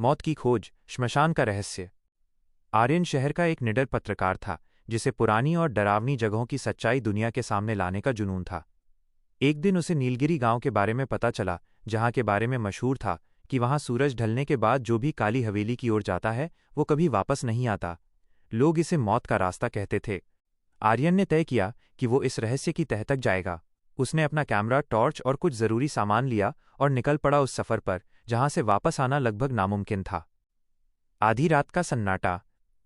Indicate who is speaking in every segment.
Speaker 1: मौत की खोज, श्मशान का रहस्य। आर्यन शहर का एक निडर पत्रकार था, जिसे पुरानी और डरावनी जगहों की सच्चाई दुनिया के सामने लाने का जुनून था। एक दिन उसे नीलगिरी गांव के बारे में पता चला, जहां के बारे में मशहूर था कि वहां सूरज ढलने के बाद जो भी काली हवेली की ओर जाता है वो कभी वापस नहीं आता। लोग इसे मौत का रास्ता कहते थे। आर्यन ने तय किया कि वो इस रहस्य की तह तक जाएगा। उसने अपना कैमरा, टॉर्च और कुछ जरूरी सामान लिया और निकल पड़ा उस सफर पर, जहां से वापस आना लगभग नामुमकिन था। आधी रात का सन्नाटा।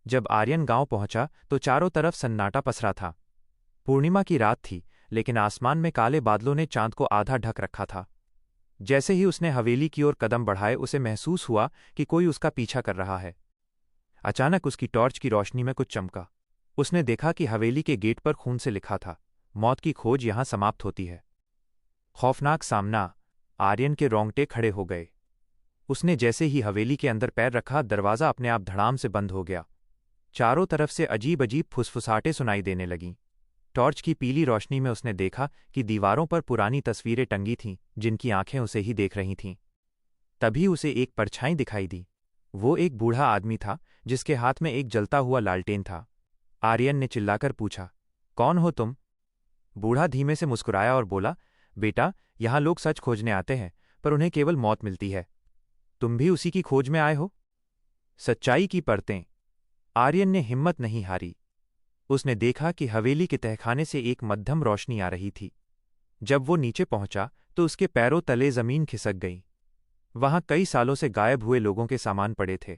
Speaker 1: जब आर्यन गांव पहुंचा तो चारों तरफ सन्नाटा पसरा था। पूर्णिमा की रात थी, लेकिन आसमान में काले बादलों ने चांद को आधा ढक रखा था। जैसे ही उसने हवेली की ओर कदम बढ़ाए, उसे महसूस हुआ कि कोई उसका पीछा कर रहा है। अचानक उसकी टॉर्च की रोशनी में कुछ चमका। उसने देखा कि हवेली के गेट पर खून से लिखा था, मौत की खोज यहां समाप्त होती है। खौफनाक सामना। आर्यन के रोंगटे खड़े हो गए। उसने जैसे ही हवेली के अंदर पैर रखा, दरवाज़ा अपने आप धड़ाम से बंद हो गया। चारों तरफ से अजीब अजीब फुसफुसाहटें सुनाई देने लगीं। टॉर्च की पीली रोशनी में उसने देखा कि दीवारों पर पुरानी तस्वीरें टंगी थीं, जिनकी आंखें उसे ही देख रही थीं। तभी उसे एक परछाई दिखाई दी। वो एक बूढ़ा आदमी था, जिसके हाथ में एक जलता हुआ लालटेन था। आर्यन ने चिल्लाकर पूछा, कौन हो तुम? बूढ़ा धीमे से मुस्कुराया और बोला, बेटा, यहां लोग सच खोजने आते हैं, पर उन्हें केवल मौत मिलती है। तुम भी उसी की खोज में आए हो? सच्चाई की परतें। आर्यन ने हिम्मत नहीं हारी। उसने देखा कि हवेली के तहखाने से एक मध्यम रोशनी आ रही थी। जब वो नीचे पहुंचा तो उसके पैरों तले जमीन खिसक गई। वहां कई सालों से गायब हुए लोगों के सामान पड़े थे।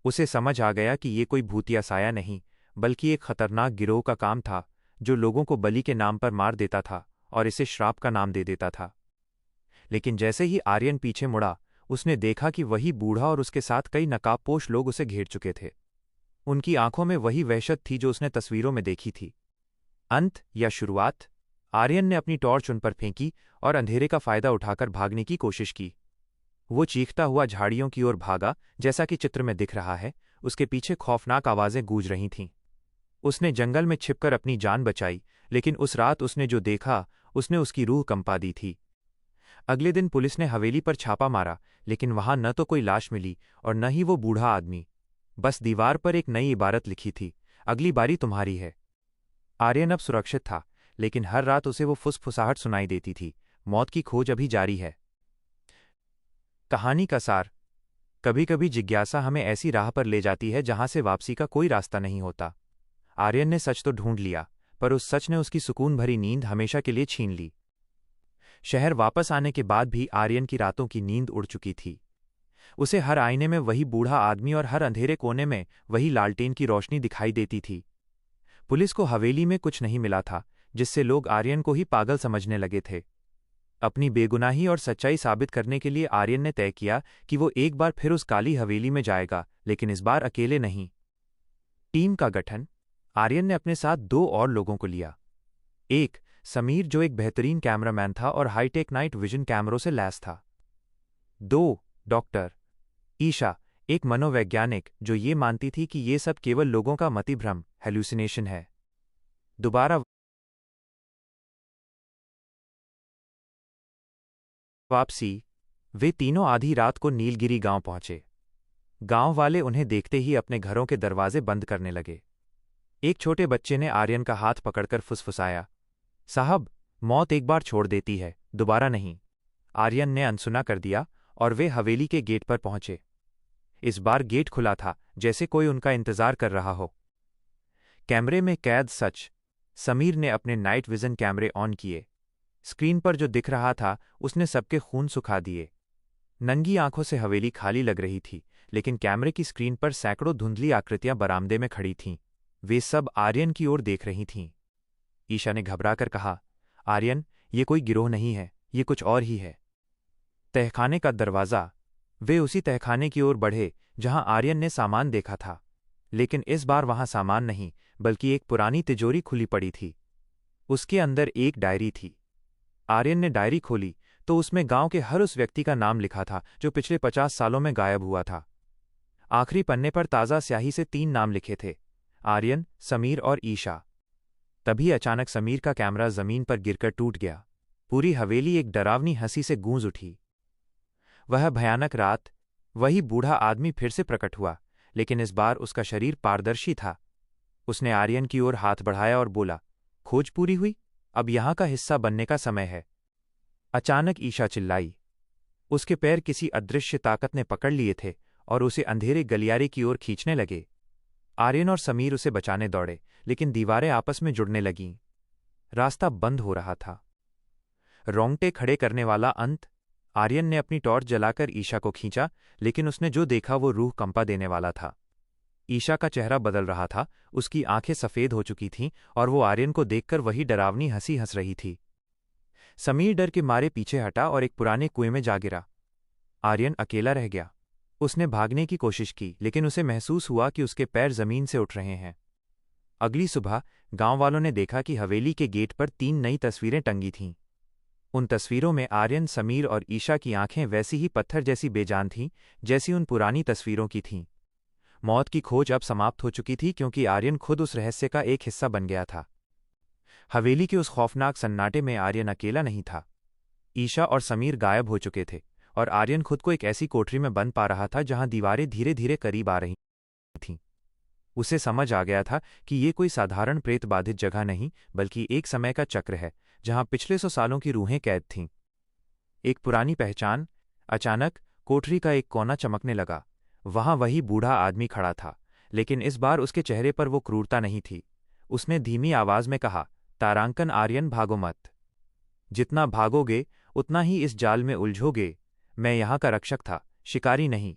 Speaker 1: उसे समझ आ गया कि ये कोई भूतिया साया नहीं, बल्कि एक खतरनाक गिरोह का काम था, जो लोगों को बलि के नाम पर मार देता था और इसे श्राप का नाम दे देता था। लेकिन जैसे ही आर्यन पीछे मुड़ा, उसने देखा कि वही बूढ़ा और उसके साथ कई नकाबपोश लोग उसे घेर चुके थे। उनकी आंखों में वही वहशत थी जो उसने तस्वीरों में देखी थी। अंत या शुरुआत? आर्यन ने अपनी टॉर्च उन पर फेंकी और अंधेरे का फायदा उठाकर भागने की कोशिश की। वो चीखता हुआ झाड़ियों की ओर भागा, जैसा कि चित्र में दिख रहा है। उसके पीछे खौफनाक आवाजें गूंज रही थीं। उसने जंगल में छिपकर अपनी जान बचाई, लेकिन उस रात उसने जो देखा, उसने उसकी रूह कंपा दी थी। अगले दिन पुलिस ने हवेली पर छापा मारा, लेकिन वहां न तो कोई लाश मिली और न ही वो बूढ़ा आदमी। बस दीवार पर एक नई इबारत लिखी थी, अगली बारी तुम्हारी है। आर्यन अब सुरक्षित था, लेकिन हर रात उसे वो फुसफुसाहट सुनाई देती थी, मौत की खोज अभी जारी है। कहानी का सार। कभी कभी जिज्ञासा हमें ऐसी राह पर ले जाती है जहां से वापसी का कोई रास्ता नहीं होता। आर्यन ने सच तो ढूंढ लिया, पर उस सच ने उसकी सुकून भरी नींद हमेशा के लिए छीन ली। शहर वापस आने के बाद भी आर्यन की रातों की नींद उड़ चुकी थी। उसे हर आईने में वही बूढ़ा आदमी और हर अंधेरे कोने में वही लालटेन की रोशनी दिखाई देती थी। पुलिस को हवेली में कुछ नहीं मिला था, जिससे लोग आर्यन को ही पागल समझने लगे थे। अपनी बेगुनाही और सच्चाई साबित करने के लिए आर्यन ने तय किया कि वो एक बार फिर उस काली हवेली में जाएगा, लेकिन इस बार अकेले नहीं। टीम का गठन। आर्यन ने अपने साथ 2 और लोगों को लिया। 1 समीर, जो एक बेहतरीन कैमरामैन था और हाईटेक नाइट विजन कैमरों से लैस था। 2 डॉक्टर ईशा, एक मनोवैज्ञानिक जो ये मानती थी कि ये सब केवल लोगों का मतिभ्रम, हेलुसिनेशन है। दोबारा वापसी। वे तीनों आधी रात को नीलगिरी गांव पहुंचे। गांव वाले उन्हें देखते ही अपने घरों के दरवाजे बंद करने लगे। एक छोटे बच्चे ने आर्यन का हाथ पकड़कर फुसफुसाया, साहब, मौत एक बार छोड़ देती है, दोबारा नहीं। आर्यन ने अनसुना कर दिया और वे हवेली के गेट पर पहुंचे। इस बार गेट खुला था, जैसे कोई उनका इंतजार कर रहा हो। कैमरे में कैद सच। समीर ने अपने नाइट विजन कैमरे ऑन किए। स्क्रीन पर जो दिख रहा था, उसने सबके खून सुखा दिए। नंगी आंखों से हवेली खाली लग रही थी, लेकिन कैमरे की स्क्रीन पर सैकड़ों धुंधली आकृतियां बरामदे में खड़ी थीं। वे सब आर्यन की ओर देख रही थीं। ईशा ने घबराकर कहा, आर्यन, ये कोई गिरोह नहीं है, ये कुछ और ही है। तहखाने का दरवाज़ा। वे उसी तहखाने की ओर बढ़े जहां आर्यन ने सामान देखा था, लेकिन इस बार वहां सामान नहीं, बल्कि एक पुरानी तिजोरी खुली पड़ी थी। उसके अंदर एक डायरी थी। आर्यन ने डायरी खोली तो उसमें गांव के हर उस व्यक्ति का नाम लिखा था जो पिछले 50 सालों में गायब हुआ था। आखिरी पन्ने पर ताज़ा स्याही से 3 नाम लिखे थे, आर्यन, समीर और ईशा। तभी अचानक समीर का कैमरा जमीन पर गिरकर टूट गया। पूरी हवेली एक डरावनी हंसी से गूंज उठी। वह भयानक रात, वही बूढ़ा आदमी फिर से प्रकट हुआ, लेकिन इस बार उसका शरीर पारदर्शी था। उसने आर्यन की ओर हाथ बढ़ाया और बोला, खोज पूरी हुई, अब यहां का हिस्सा बनने का समय है। अचानक ईशा चिल्लाई। उसके पैर किसी अदृश्य ताकत ने पकड़ लिए थे और उसे अंधेरे गलियारे की ओर खींचने लगे। आर्यन और समीर उसे बचाने दौड़े, लेकिन दीवारें आपस में जुड़ने लगीं। रास्ता बंद हो रहा था। रोंगटे खड़े करने वाला अंत। आर्यन ने अपनी टॉर्च जलाकर ईशा को खींचा, लेकिन उसने जो देखा वो रूह कंपा देने वाला था। ईशा का चेहरा बदल रहा था, उसकी आंखें सफ़ेद हो चुकी थीं और वो आर्यन को देखकर वही डरावनी हंसी हंस रही थी। समीर डर के मारे पीछे हटा और एक पुराने कुएं में जा गिरा। आर्यन अकेला रह गया। उसने भागने की कोशिश की, लेकिन उसे महसूस हुआ कि उसके पैर जमीन से उठ रहे हैं। अगली सुबह गांव वालों ने देखा कि हवेली के गेट पर 3 नई तस्वीरें टंगी थीं। उन तस्वीरों में आर्यन, समीर और ईशा की आंखें वैसी ही पत्थर जैसी बेजान थीं जैसी उन पुरानी तस्वीरों की थीं। मौत की खोज अब समाप्त हो चुकी थी, क्योंकि आर्यन खुद उस रहस्य का एक हिस्सा बन गया था। हवेली के उस खौफनाक सन्नाटे में आर्यन अकेला नहीं था। ईशा और समीर गायब हो चुके थे और आर्यन खुद को एक ऐसी कोठरी में बंद पा रहा था जहां दीवारें धीरे धीरे करीब आ रही थीं। उसे समझ आ गया था कि ये कोई साधारण प्रेत बाधित जगह नहीं, बल्कि एक समय का चक्र है जहां पिछले 100 सालों की रूहें कैद थीं। एक पुरानी पहचान। अचानक कोठरी का एक कोना चमकने लगा। वहां वही बूढ़ा आदमी खड़ा था, लेकिन इस बार उसके चेहरे पर वो क्रूरता नहीं थी। उसने धीमी आवाज में कहा, तारांकन आर्यन, भागो मत। जितना भागोगे उतना ही इस जाल में उलझोगे। मैं यहां का रक्षक था, शिकारी नहीं।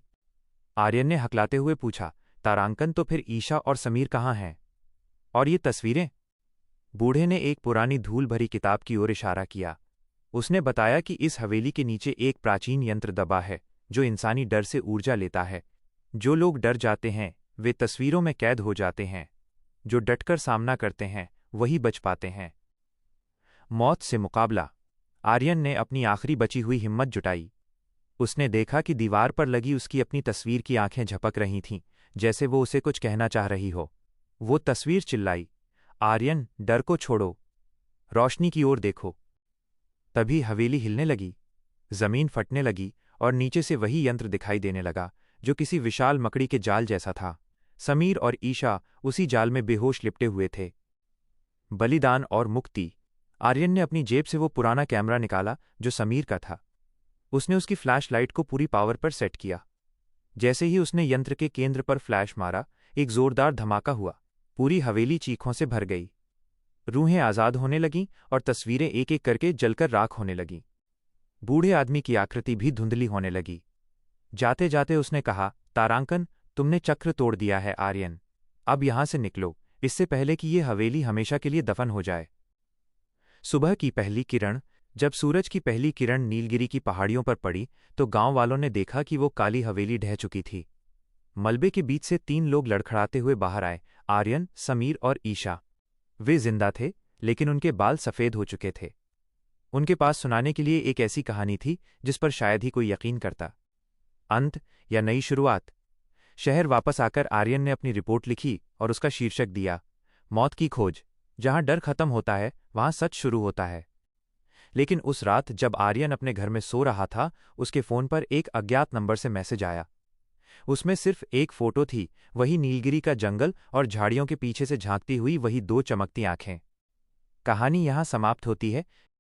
Speaker 1: आर्यन ने हकलाते हुए पूछा, तारांकन, तो फिर ईशा और समीर कहाँ हैं? और ये तस्वीरें? बूढ़े ने एक पुरानी धूल भरी किताब की ओर इशारा किया। उसने बताया कि इस हवेली के नीचे एक प्राचीन यंत्र दबा है जो इंसानी डर से ऊर्जा लेता है। जो लोग डर जाते हैं वे तस्वीरों में कैद हो जाते हैं। जो डटकर सामना करते हैं वही बच पाते हैं। मौत से मुकाबला। आर्यन ने अपनी आखिरी बची हुई हिम्मत जुटाई। उसने देखा कि दीवार पर लगी उसकी अपनी तस्वीर की आंखें झपक रही थीं, जैसे वो उसे कुछ कहना चाह रही हो। वो तस्वीर चिल्लाई, आर्यन, डर को छोड़ो, रोशनी की ओर देखो। तभी हवेली हिलने लगी, जमीन फटने लगी और नीचे से वही यंत्र दिखाई देने लगा जो किसी विशाल मकड़ी के जाल जैसा था। समीर और ईशा उसी जाल में बेहोश लिपटे हुए थे। बलिदान और मुक्ति। आर्यन ने अपनी जेब से वो पुराना कैमरा निकाला जो समीर का था। उसने उसकी फ्लैश लाइट को पूरी पावर पर सेट किया। जैसे ही उसने यंत्र के केंद्र पर फ्लैश मारा, एक जोरदार धमाका हुआ। पूरी हवेली चीखों से भर गई। रूहें आज़ाद होने लगीं और तस्वीरें एक एक करके जलकर राख होने लगीं। बूढ़े आदमी की आकृति भी धुंधली होने लगी। जाते जाते उसने कहा, तारांकन, तुमने चक्र तोड़ दिया है आर्यन। अब यहां से निकलो, इससे पहले कि ये हवेली हमेशा के लिए दफन हो जाए। सुबह की पहली किरण। जब सूरज की पहली किरण नीलगिरी की पहाड़ियों पर पड़ी तो गांव वालों ने देखा कि वो काली हवेली ढह चुकी थी। मलबे के बीच से 3 लोग लड़खड़ाते हुए बाहर आए, आर्यन, समीर और ईशा। वे जिंदा थे, लेकिन उनके बाल सफ़ेद हो चुके थे। उनके पास सुनाने के लिए एक ऐसी कहानी थी जिस पर शायद ही कोई यकीन करता। अंत या नई शुरुआत। शहर वापस आकर आर्यन ने अपनी रिपोर्ट लिखी और उसका शीर्षक दिया, मौत की खोज। जहां डर खत्म होता है वहां सच शुरू होता है। लेकिन उस रात जब आर्यन अपने घर में सो रहा था, उसके फोन पर एक अज्ञात नंबर से मैसेज आया। उसमें सिर्फ एक फोटो थी, वही नीलगिरी का जंगल और झाड़ियों के पीछे से झांकती हुई वही 2 चमकती आंखें। कहानी यहां समाप्त होती है,